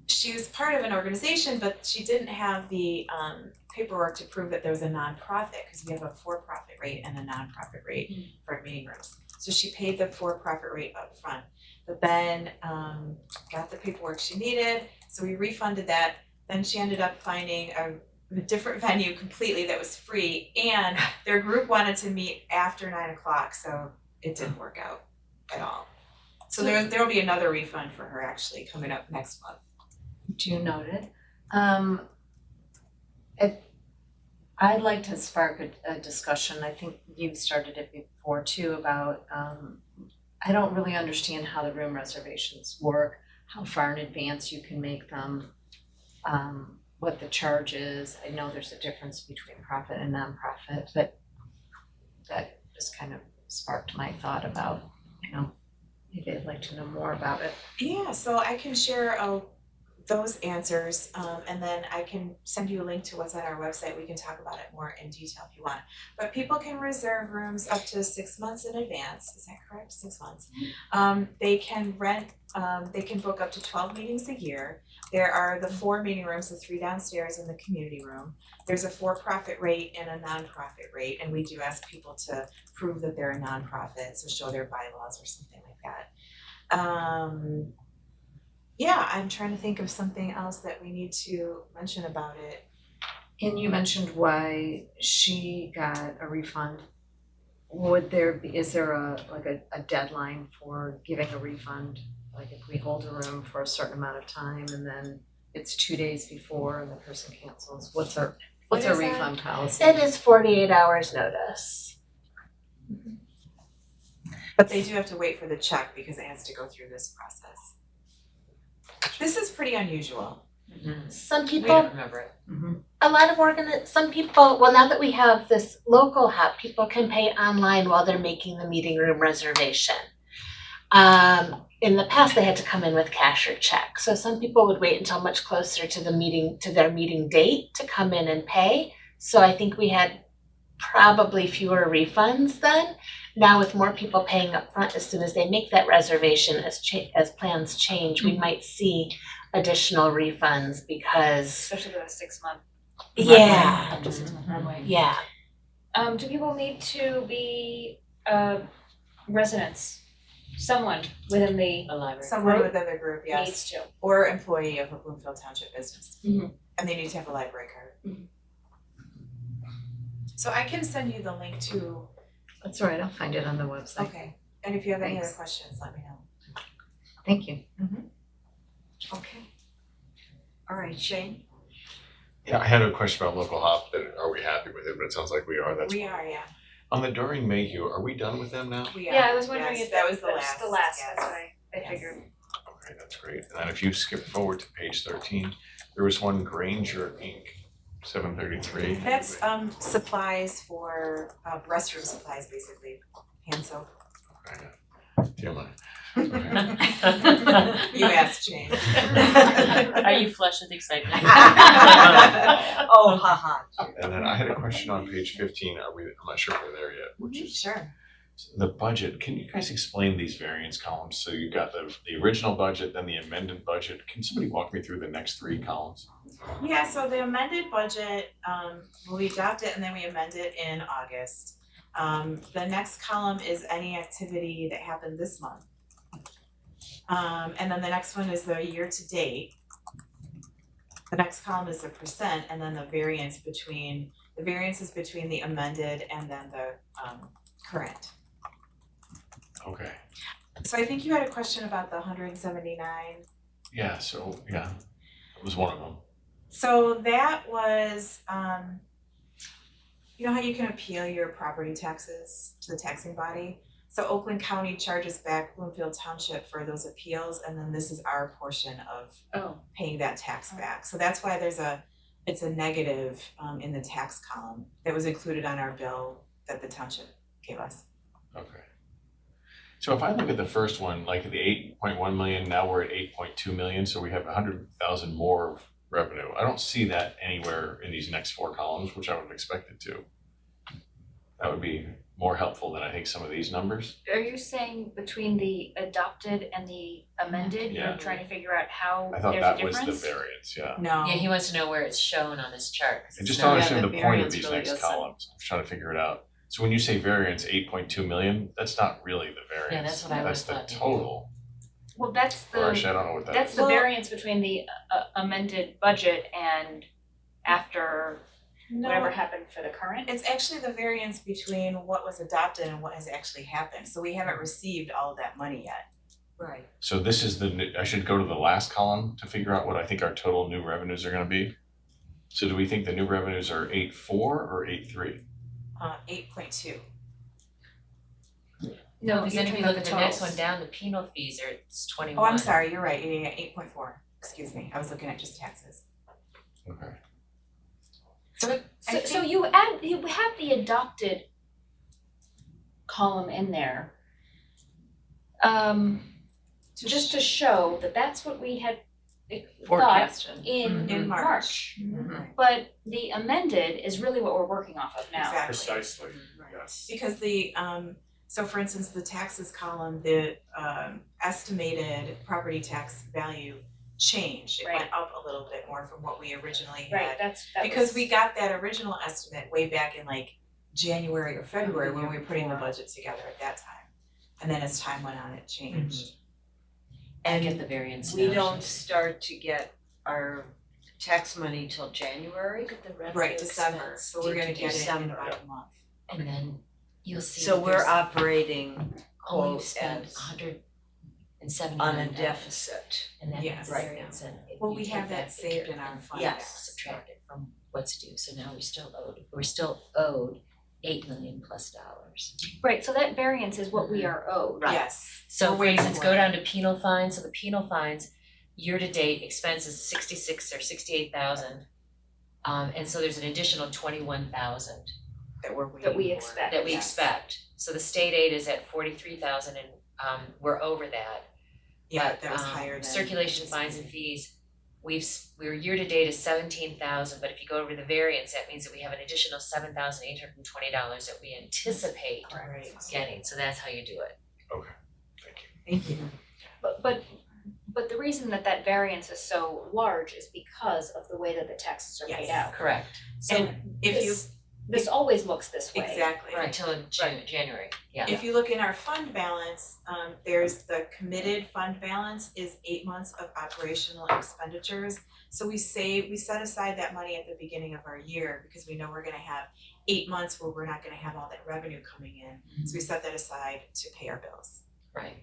She was part of an organization, but she didn't have the paperwork to prove that there was a nonprofit, because we have a for-profit rate and a nonprofit rate for meeting rooms. So she paid the for-profit rate up front, but then got the paperwork she needed, so we refunded that. Then she ended up finding a different venue completely that was free, and their group wanted to meet after 9 o'clock, so it didn't work out at all. So there will be another refund for her actually coming up next month. Due noted. I'd like to spark a discussion. I think you've started it before too about, I don't really understand how the room reservations work, how far in advance you can make them, what the charge is. I know there's a difference between profit and nonprofit, but that just kind of sparked my thought about, maybe I'd like to know more about it. Yeah, so I can share those answers, and then I can send you a link to what's on our website. We can talk about it more in detail if you want. But people can reserve rooms up to 6 months in advance. Is that correct? 6 months. They can rent. They can book up to 12 meetings a year. There are the 4 meeting rooms, the 3 downstairs and the community room. There's a for-profit rate and a nonprofit rate, and we do ask people to prove that they're a nonprofit, so show their bylaws or something like that. Yeah, I'm trying to think of something else that we need to mention about it. And you mentioned why she got a refund. Is there a deadline for giving a refund? Like if we hold a room for a certain amount of time and then it's 2 days before and the person cancels, what's our refund policy? It is 48 hours notice. But they do have to wait for the check because it has to go through this process. This is pretty unusual. Some We people, don't remember it. a lot of some people, well, now that we have this local hub, people can pay online while they're making the meeting room reservation. In the past, they had to come in with cash or check. So some people would wait until much closer to their meeting date to come in and pay. So I think we had probably fewer refunds then. Now with more people paying up front as soon as they make that reservation, as plans change, we might see additional refunds because Especially with a 6 month. Yeah. Up to 6 month runway. Yeah. Do people need to be residents? Someone within the Someone group within the group, yes. needs to. Or employee of a Bloomfield Township business. Mhm. And they need to have a library card. So I can send you the link to. That's all right, I'll find it on the website. Okay, and if you have any other Thanks. questions, let me know. Thank you. Okay. All right, Shane? Yeah, I had a question about local hop, that are we happy with it, but it sounds like we are, that's. We are, yeah. On the Doreen Mayhew, are we done with them now? We are. Yeah, I was wondering Yes, if that was that's the the last, last, that's what I Yes. figured. Okay, that's great. And then if you skip forward to page 13, there was one Granger Inc., 733. That's supplies for restroom supplies, basically, hand soap. TMI. You asked, Jane. Are you flushed with excitement? Oh, haha. And then I had a question on page 15. I'm not sure if we're there yet, which is Sure. the budget. Can you guys explain these variance columns? So you've got the original budget, then the amended budget. Can somebody walk me through the next 3 columns? Yeah, so the amended budget, we adopt it and then we amend it in August. The next column is any activity that happened this month. And then the next one is the year to date. The next column is the percent, and then the variance is between the amended and then the current. Okay. So I think you had a question about the 179. Yeah, so, yeah, that was one of them. So that was, you know how you can appeal your property taxes to the taxing body? So Oakland County charges back Bloomfield Township for those appeals, and then this is our portion of paying that tax back. So that's why it's a negative in the tax column that was included on our bill that the township gave us. Okay. So if I look at the first one, like the 8.1 million, now we're at 8.2 million, so we have 100,000 more revenue. I don't see that anywhere in these next 4 columns, which I would have expected to. That would be more helpful than I think some of these numbers. Are you saying between the adopted and the amended, Yeah. you're trying to figure out how I thought there's a that was difference? the variance, yeah. No. Yeah, he wants to know where it's shown on this chart. 'Cause I it's just not- don't Yeah, understand the the point of variance these really next doesn't- columns. I'm trying to figure it out. So when you say variance 8.2 million, that's not really the variance. Yeah, that's what I That's would've the thought, yeah. total. Well, that's Or the, actually, I don't know what that that's is. the Well- variance between the amended budget and after whatever No, happened for the current. it's actually the variance between what was adopted and what has actually happened. So we haven't received all of that money yet. Right. So this is I should go to the last column to figure out what I think our total new revenues are gonna be. So do we think the new revenues are 8.4 or 8.3? 8.2. No, because you're then if you talking look about at the the next totals. one down, the penal fees are, it's 21. Oh, I'm sorry, you're right, yeah, 8.4, excuse me, I was looking at just taxes. Okay. So you have the adopted column in there. Just to show that that's what we had thought Forecasted. in March. Right. But the amended is really what we're working off of now. Exactly. Precisely, yes. Because the, so for instance, the taxes column, the estimated property tax value changed. It Right. went up a little bit more from what we originally had. Right, that Because was- we got that original estimate way back in like January or February when we were putting the budget together at that time. And then as time went on, it changed. I get the variance now. We don't start to get our tax money till January. Look at the revenue Right, December, expense so we're to gonna get it in December. about a month. And then you'll see. So that we're there's- operating Oh, we've quote spent as 179 on a deficit. And then Yes. the variance, and if Well, you we take have that figure saved in our and fund Yes. balance. subtract it from what's due, so now we're still owed $8 million plus dollars. Right, so that variance is what we are owed. Right. Yes. So We're for waiting instance, for go it. down to penal fines, so the penal fines, year-to-date expenses 66 or 68,000. And so there's an additional 21,000 That we're waiting That we for. expect. that we Yes. expect. So the state aid is at 43,000 and we're over that. Yeah, But, that was higher than. circulation fines and fees, we're year-to-date is 17,000, but if you go over the variance, that means that we have an additional $7,820 that we anticipate Right. getting, so that's how you do it. Okay, thank you. Thank you. But the reason that variance is so large is because of the way that the taxes are paid Yes. out. Correct. So And if you, this always looks this way. exactly. Until January, yeah. If you look in our fund balance, there's the committed fund balance is 8 months of operational expenditures. So we set aside that money at the beginning of our year because we know we're gonna have 8 months where we're not gonna have all that revenue coming in. So we set that aside to pay our bills. Right.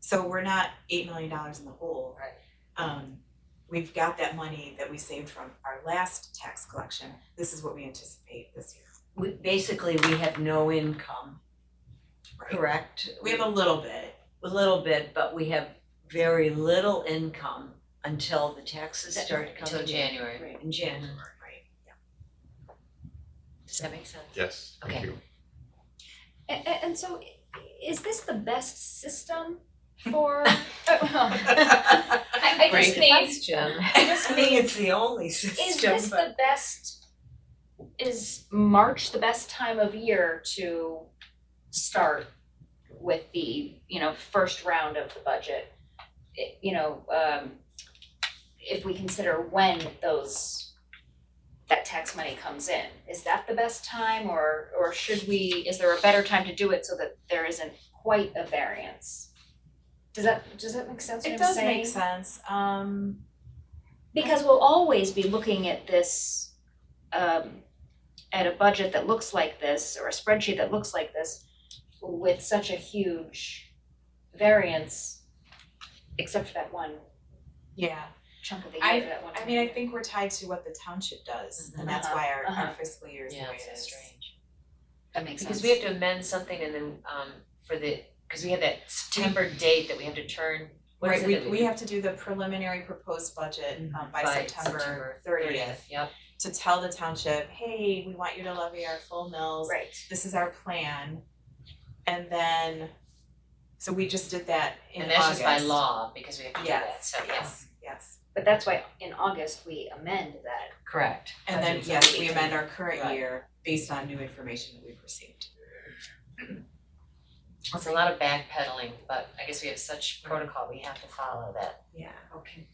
So we're not $8 million in the hole. Right. We've got that money that we saved from our last tax collection. This is what we anticipate this year. Basically, we have no income, Right. correct? We have a little bit. A little bit, but we have very little income until the taxes start coming in. Until January. In January. Does that make sense? Yes, thank Okay. you. And so is this the best system for? I Great just mean, question. I just I think mean, it's the only is system, this but the best, is March the best time of year to start with the, first round of the budget? If we consider when that tax money comes in, is that the best time or is there a better time to do it so that there isn't quite a variance? Does that make sense what It I'm does saying? make sense. Because we'll always be looking at this, at a budget that looks like this, or a spreadsheet that looks like this, with such a huge variance, except for that one Yeah. chunk of the year, that one. I mean, I think we're tied to what the township does, and that's why our fiscal year is the Yeah, way it's it so is. strange. That makes sense. Because we have to amend something and then because we have that September date that we have to turn, what is Right, it that we have to do the preliminary proposed budget by September 30th Yep. to tell the township, hey, we want you to levy our full mills. Right. This is our plan. And then So we just did that in And that's just by August. law, because we have to do that, Yes, so yeah, yes. But that's why in August we amend that. correct. And then, budget, so yes, that we can- amend our current Right. year based on new information that we've received. It's a lot of backpedaling, but I guess we have such protocol we have to follow that. Yeah. Okay.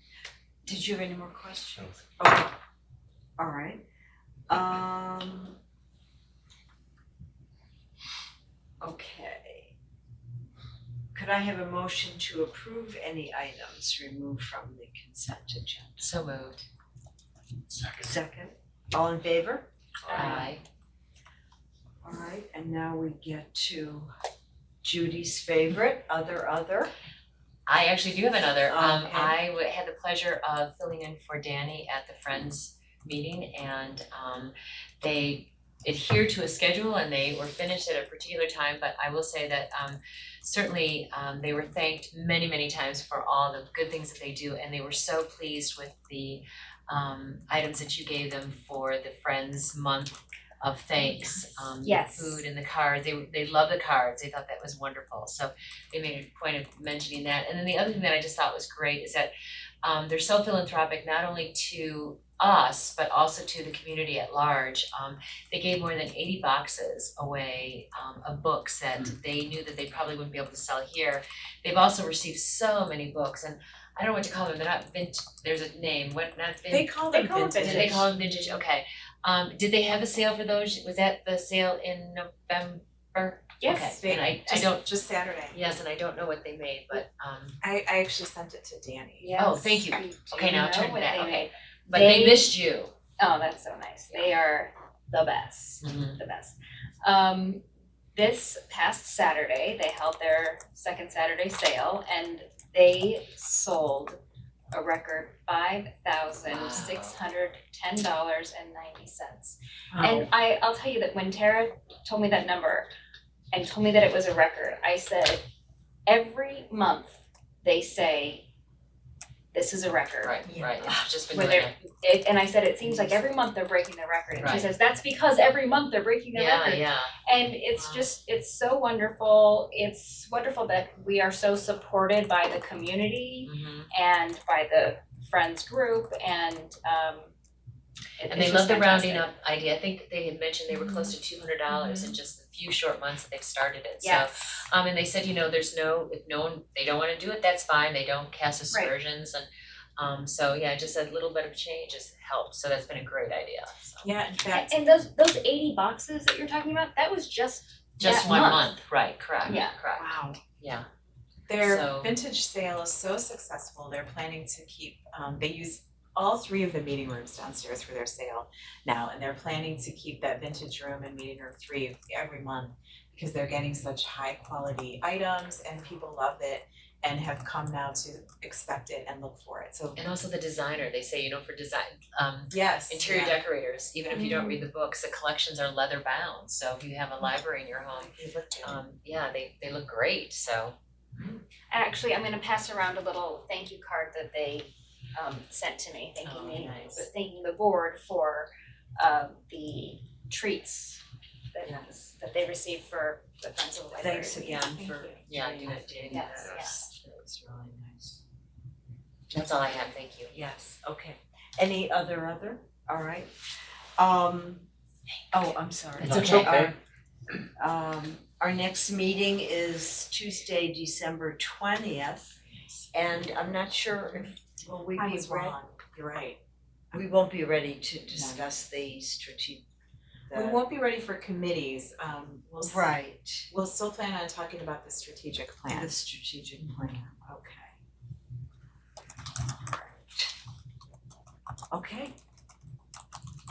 Did you have any more questions? No. Okay. All right. Okay. Could I have a motion to approve any items removed from the consent agenda? So moved. Second. All in favor? Aye. All right, and now we get to Judy's favorite, other. I actually do have another. Okay. I had the pleasure of filling in for Danny at the Friends meeting, and they adhered to a schedule and they were finished at a particular time, but I will say that certainly they were thanked many, many times for all the good things that they do, and they were so pleased with the items that you gave them for the Friends Month of thanks, Yes. the food and the cards. They love the cards. They thought that was wonderful. So they made a point of mentioning that. And then the other thing that I just thought was great is that they're so philanthropic, not only to us, but also to the community at large. They gave more than 80 boxes away of books that they knew that they probably wouldn't be able to sell here. They've also received so many books, and I don't know what to call them. They're not vintage. There's a name. What? Not vintage. They call them vintage. They call them vintage. Okay. Did they have a sale for those? Was that the sale in November? Yes, Okay. And I don't. Just Saturday. Yes, and I don't know what they made, but I actually sent it to Danny. Yes. Oh, thank you. We Okay, do now know turn what back. they Okay. made. But they missed you. Oh, that's so nice. They are the best, Mhm. the best. This past Saturday, they held their second Saturday sale and they sold a record $5,610.90. And I'll tell you that when Tara told me that number and told me that it was a record, I said, every month they say, this is a record. Right. It's just been Where doing they're, that. and I said, it seems like every month they're breaking the record. And she Right. says, that's because every month they're breaking the record. Yeah. And it's just, it's so wonderful. It's wonderful that we are so supported by the community Mhm. and by the Friends group and And it's they just love the rounding fantastic. up idea. I think they had mentioned they were close to $200 in just a few short months that they've started it. Yes. So, and they said, there's if no one, they don't wanna do it, that's fine. They don't cast Right. aspersions and, so yeah, just a little bit of change has helped. So that's been a great idea. So. Yeah, in fact, And those 80 boxes that you're talking about, that was just Just that one month, right, correct, Yeah. correct. wow. Yeah. Their So- vintage sale is so successful, they're planning to keep, they use all three of the meeting rooms downstairs for their sale now, and they're planning to keep that vintage room and meeting room 3 every month because they're getting such high quality items and people love it and have come now to expect it and look for it, so. And also the designer, they say, for design, Yes, interior yeah. decorators, even if you don't read the books, the collections are leather bound. So if you have a library in your home, They look good. they look great, so. Actually, I'm gonna pass around a little thank you card that they sent to me, thanking me, nice. but thanking the board for the treats that they received for the Friends of the Library. Thanks again for Yeah, doing doing that. Yes, That was really nice. That's all I have, thank you. Yes, okay. Any other? All right. I'm sorry. It's okay. Our next meeting is Tuesday, December 20th. And I'm not sure if, will we I be was ready? wrong, you're right. We won't be ready to discuss the strategic. We won't be ready for committees, we'll Right, we'll still plan on talking about the strategic plan. the strategic plan, okay. Okay.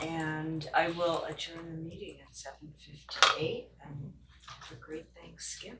And I will adjourn the meeting at 7:58 and have a great Thanksgiving.